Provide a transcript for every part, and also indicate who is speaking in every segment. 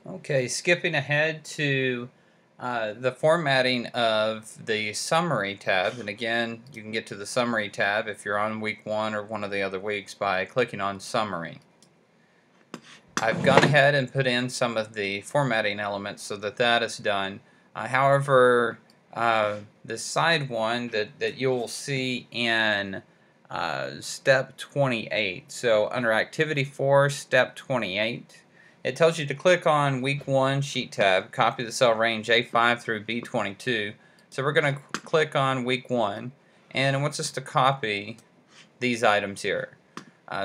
Speaker 1: Okay, skipping ahead to the formatting of the summary tab, and again, you can get to the summary tab if you're on week 1 or one of the other weeks by clicking on summary. I've gone ahead and put in some of the formatting elements so that that is done. However, the side one that you'll see in step 28, so under activity 4, step 28, it tells you to click on week 1 sheet tab, copy the cell range A5 through B22. So we're going to click on week 1, and it wants us to copy these items here.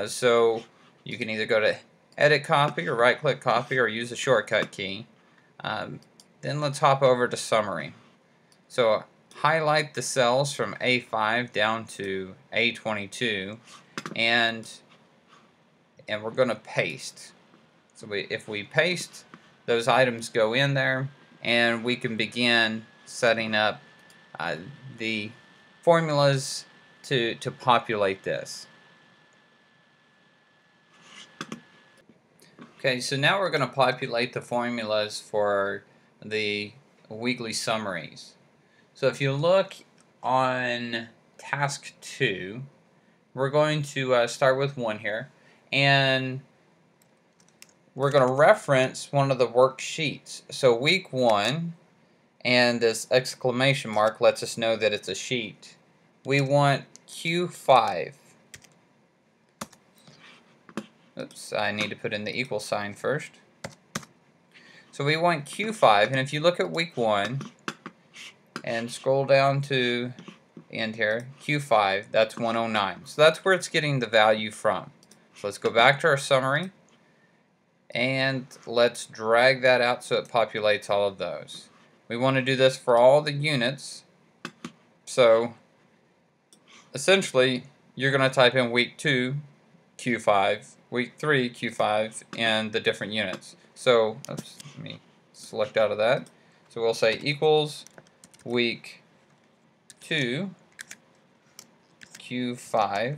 Speaker 1: So you can either go to edit copy or right click copy or use a shortcut key. Then let's hop over to summary. So highlight the cells from A5 down to A22, and we're going to paste. So if we paste, those items go in there, and we can begin setting up the formulas to populate this. Okay, so now we're going to populate the formulas for the weekly summaries. So if you look on task 2, we're going to start with 1 here, and we're going to reference one of the worksheets. So week 1, and this exclamation mark lets us know that it's a sheet. We want Q5. Oops, I need to put in the equal sign first. So we want Q5, and if you look at week 1 and scroll down to the end here, Q5, that's 109. So that's where it's getting the value from. So let's go back to our summary, and let's drag that out so it populates all of those. We want to do this for all the units. So essentially, you're going to type in week 2, Q5, week 3, Q5, and the different units. So, oops, let me select out of that. So we'll say equals week 2, Q5.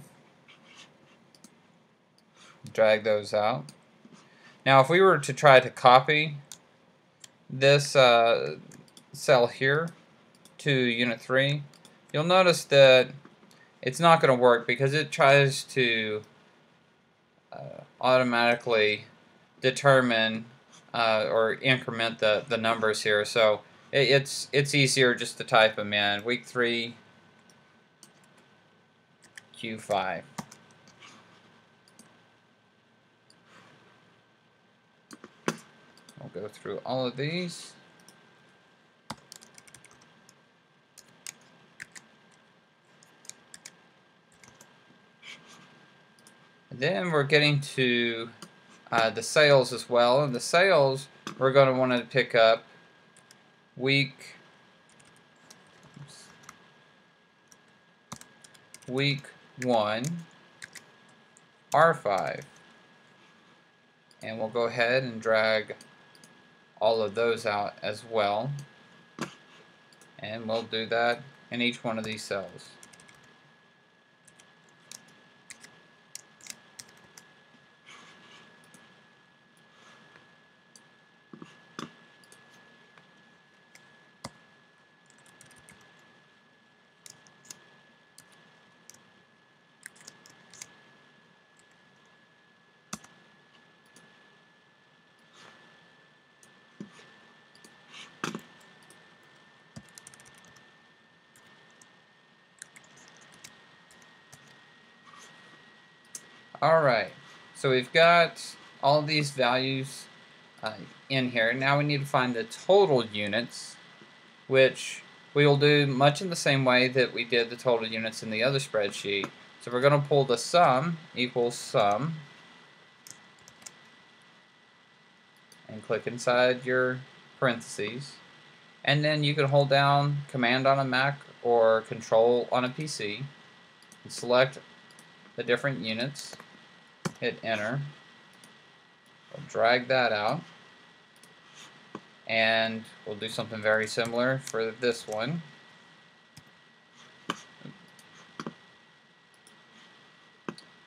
Speaker 1: Drag those out. Now, if we were to try to copy this cell here to unit 3, you'll notice that it's not going to work because it tries to automatically determine or increment the numbers here. So it's easier just to type them in. Week 3, Q5. We'll go through all of these. Then we're getting to the sales as well. And the sales, we're going to want to pick up week 1, R5. And we'll go ahead and drag all of those out as well. And we'll do that in each one of these cells. Alright, so we've got all these values in here. Now we need to find the total units, which we will do much in the same way that we did the total units in the other spreadsheet. So we're going to pull the sum equals sum, and click inside your parentheses. And then you can hold down Command on a Mac or Control on a PC and select the different units. Hit enter. We'll drag that out, and we'll do something very similar for this one.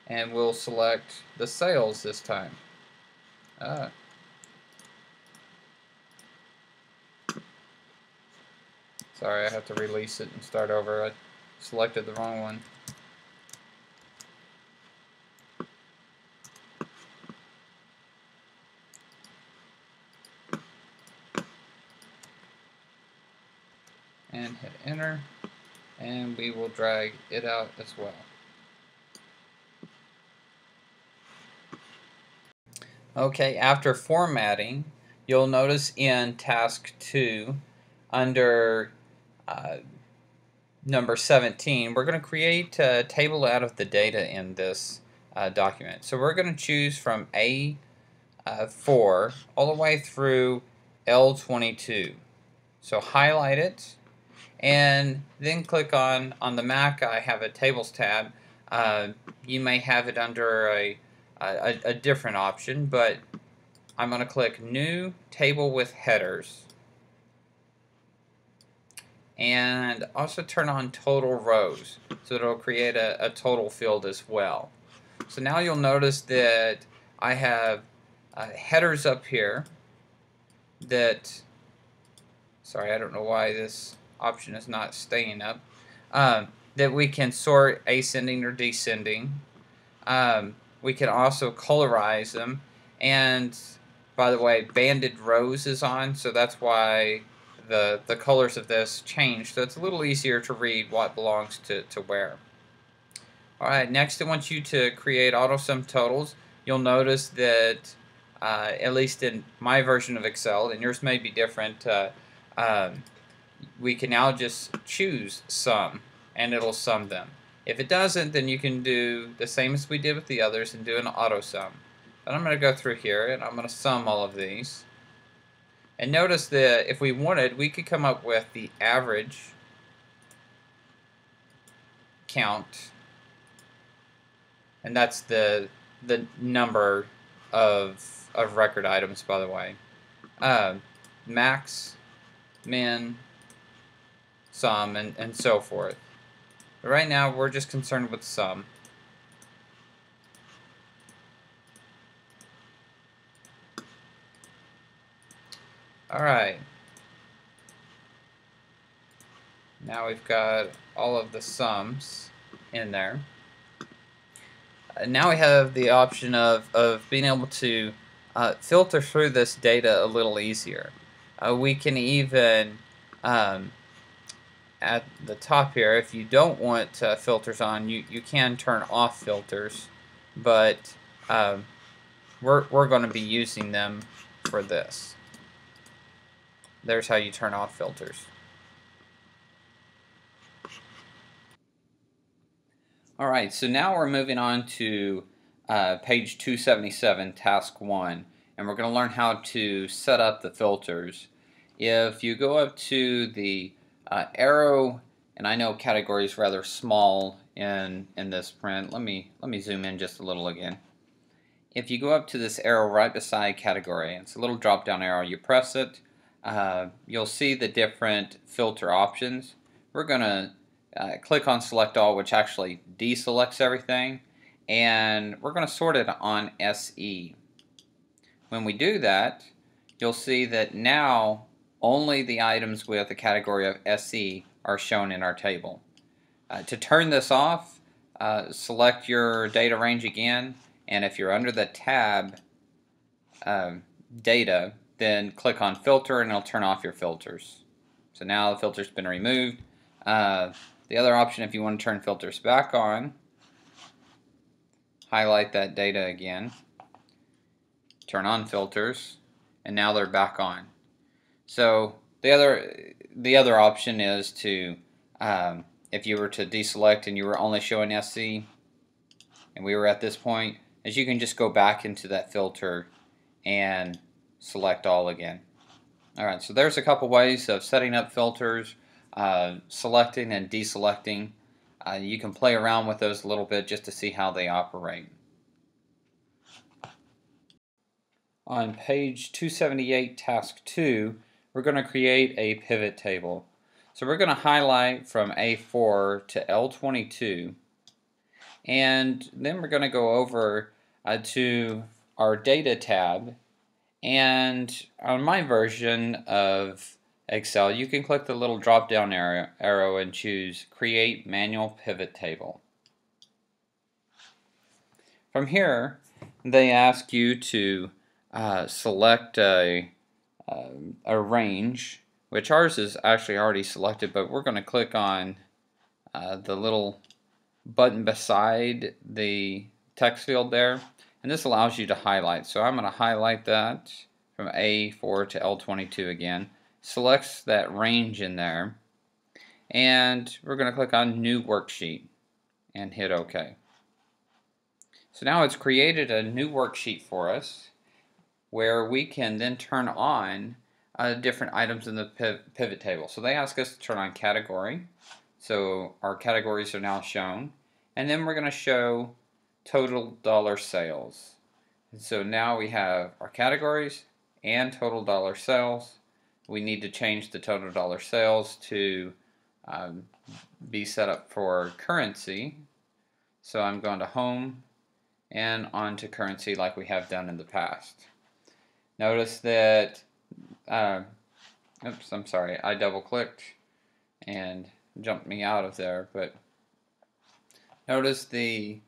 Speaker 1: And we'll select the sales this time. Sorry, I have to release it and start over. I selected the wrong one. And hit enter, and we will drag it out as well. Okay, after formatting, you'll notice in task 2 under number 17, we're going to create a table out of the data in this document. So we're going to choose from A4 all the way through L22. So highlight it, and then click on the Mac. I have a Tables tab. You may have it under a different option, but I'm going to click New Table with Headers, and also turn on Total Rows, so it'll create a total field as well. So now you'll notice that I have headers up here that, sorry, I don't know why this option is not staying up, that we can sort ascending or descending. We can also colorize them, and by the way, banded rows is on, so that's why the colors of this change, so it's a little easier to read what belongs to where. Alright, next I want you to create AutoSum totals. You'll notice that, at least in my version of Excel, and yours may be different, we can now just choose sum, and it'll sum them. If it doesn't, then you can do the same as we did with the others and do an AutoSum. But I'm going to go through here, and I'm going to sum all of these. And notice that if we wanted, we could come up with the average count, and that's the number of record items, by the way. Max, min, sum, and so forth. But right now, we're just concerned with sum. Alright. Now we've got all of the sums in there. Now we have the option of being able to filter through this data a little easier. We can even, at the top here, if you don't want filters on, you can turn off filters, but we're going to be using them for this. There's how you turn off filters. Alright, so now we're moving on to page 277, task 1, and we're going to learn how to set up the filters. If you go up to the arrow, and I know category is rather small in this print, let me zoom in just a little again. If you go up to this arrow right beside category, it's a little drop down arrow, you press it, you'll see the different filter options. We're going to click on select all, which actually deselects everything, and we're going to sort it on SE. When we do that, you'll see that now only the items with the category of SE are shown in our table. To turn this off, select your data range again, and if you're under the tab data, then click on filter and it'll turn off your filters. So now the filter's been removed. The other option, if you want to turn filters back on, highlight that data again, turn on filters, and now they're back on. So the other option is to, if you were to deselect and you were only showing SC, and we were at this point, is you can just go back into that filter and select all again. Alright, so there's a couple ways of setting up filters, selecting and deselecting. You can play around with those a little bit just to see how they operate. On page 278, task 2, we're going to create a pivot table. So we're going to highlight from A4 to L22, and then we're going to go over to our data tab, and on my version of Excel, you can click the little drop down arrow and choose Create Manual Pivot Table. From here, they ask you to select a range, which ours is actually already selected, but we're going to click on the little button beside the text field there, and this allows you to highlight. So I'm going to highlight that from A4 to L22 again, selects that range in there, and we're going to click on New Worksheet and hit OK. So now it's created a new worksheet for us where we can then turn on different items in the pivot table. So they ask us to turn on category. So our categories are now shown. And then we're going to show total dollar sales. And so now we have our categories and total dollar sales. We need to change the total dollar sales to be set up for currency. So I'm going to Home and onto currency like we have done in the past. Notice that, oops, I'm sorry, I double clicked and jumped me out of there, but notice the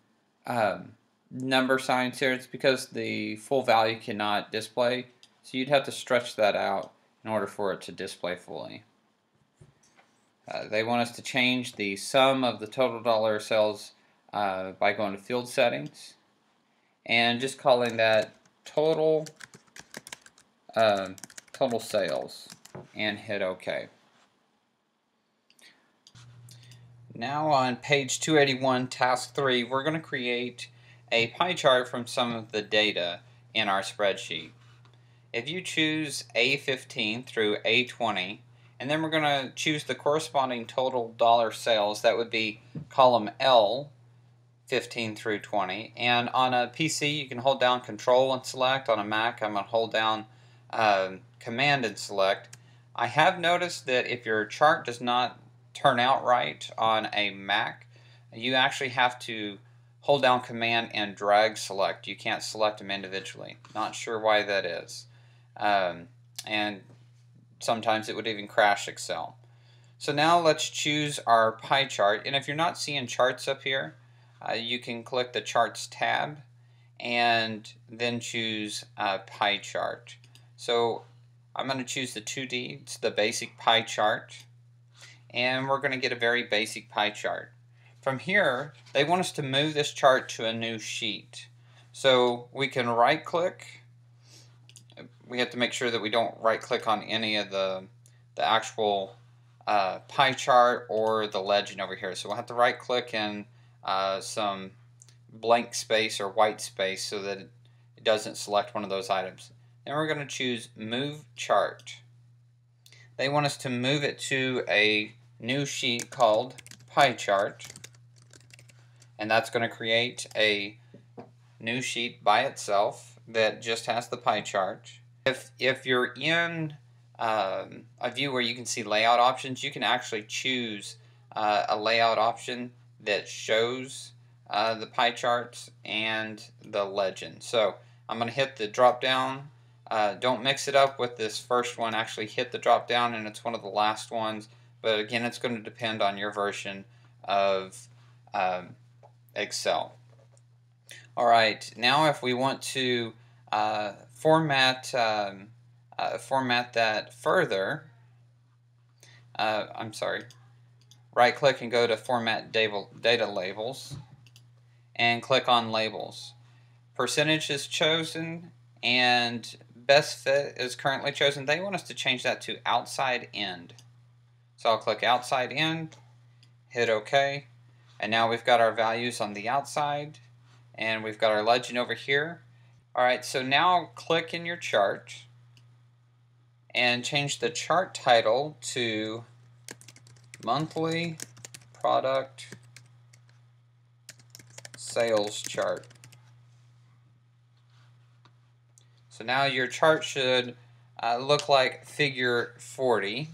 Speaker 1: number signs here. It's because the full value cannot display, so you'd have to stretch that out in order for it to display fully. They want us to change the sum of the total dollar sales by going to field settings and just calling that total sales and hit OK. Now on page 281, task 3, we're going to create a pie chart from some of the data in our spreadsheet. If you choose A15 through A20, and then we're going to choose the corresponding total dollar sales, that would be column L, 15 through 20. And on a PC, you can hold down Control and select. On a Mac, I'm going to hold down Command and select. I have noticed that if your chart does not turn out right on a Mac, you actually have to hold down Command and drag select. You can't select them individually. Not sure why that is. And sometimes it would even crash Excel. So now let's choose our pie chart. And if you're not seeing charts up here, you can click the Charts tab and then choose Pie Chart. So I'm going to choose the 2D, it's the basic pie chart, and we're going to get a very basic pie chart. From here, they want us to move this chart to a new sheet. So we can right click. We have to make sure that we don't right click on any of the actual pie chart or the legend over here. So we'll have to right click in some blank space or white space so that it doesn't select one of those items. Then we're going to choose Move Chart. They want us to move it to a new sheet called Pie Chart, and that's going to create a new sheet by itself that just has the pie chart. If you're in a view where you can see layout options, you can actually choose a layout option that shows the pie charts and the legend. So I'm going to hit the drop down. Don't mix it up with this first one. Actually hit the drop down, and it's one of the last ones. But again, it's going to depend on your version of Excel. Alright, now if we want to format that further, right click and go to Format Data Labels and click on Labels. Percentage is chosen and Best Fit is currently chosen. They want us to change that to Outside End. So I'll click Outside End, hit OK, and now we've got our values on the outside and we've got our legend over here. Alright, so now click in your chart and change the chart title to Monthly Product Sales Chart. So now your chart should look like figure 40.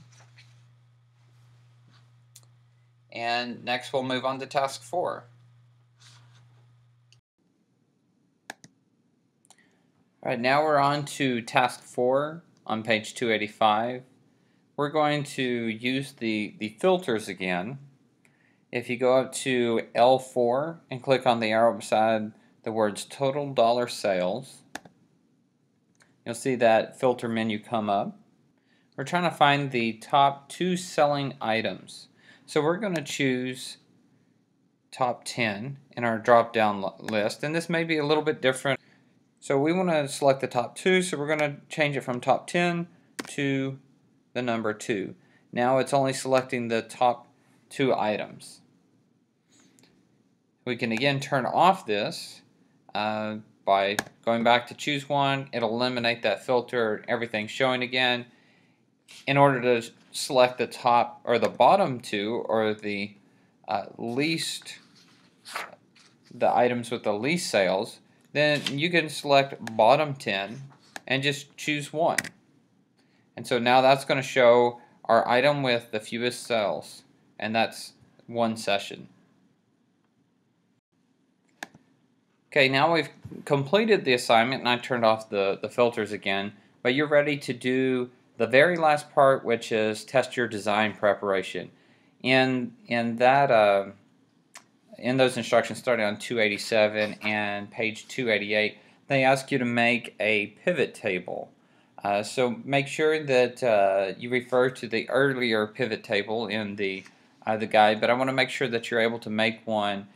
Speaker 1: And next we'll move on to task 4. Alright, now we're on to task 4 on page 285. we're going to use the filters again. If you go up to L4 and click on the arrow beside the words total dollar sales, you'll see that filter menu come up. We're trying to find the top 2 selling items. So we're going to choose top 10 in our drop down list, and this may be a little bit different. So we want to select the top 2, so we're going to change it from top 10 to the number 2. Now it's only selecting the top 2 items. We can again turn off this by going back to choose one. It'll eliminate that filter, everything showing again. In order to select the top or the bottom 2, or the items with the least sales, then you can select bottom 10 and just choose one. And so now that's going to show our item with the fewest sales, and that's one session. Okay, now we've completed the assignment and I turned off the filters again, but you're ready to do the very last part, which is test your design preparation. In those instructions starting on 287 and page 288, they ask you to make a pivot table. So make sure that you refer to the earlier pivot table in the guide, but I want to make sure that you're able to make one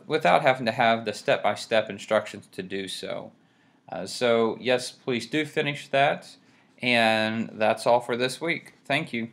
Speaker 1: without having to have the step-by-step instructions to do so. So yes, please do finish that, and that's all for this week. Thank you.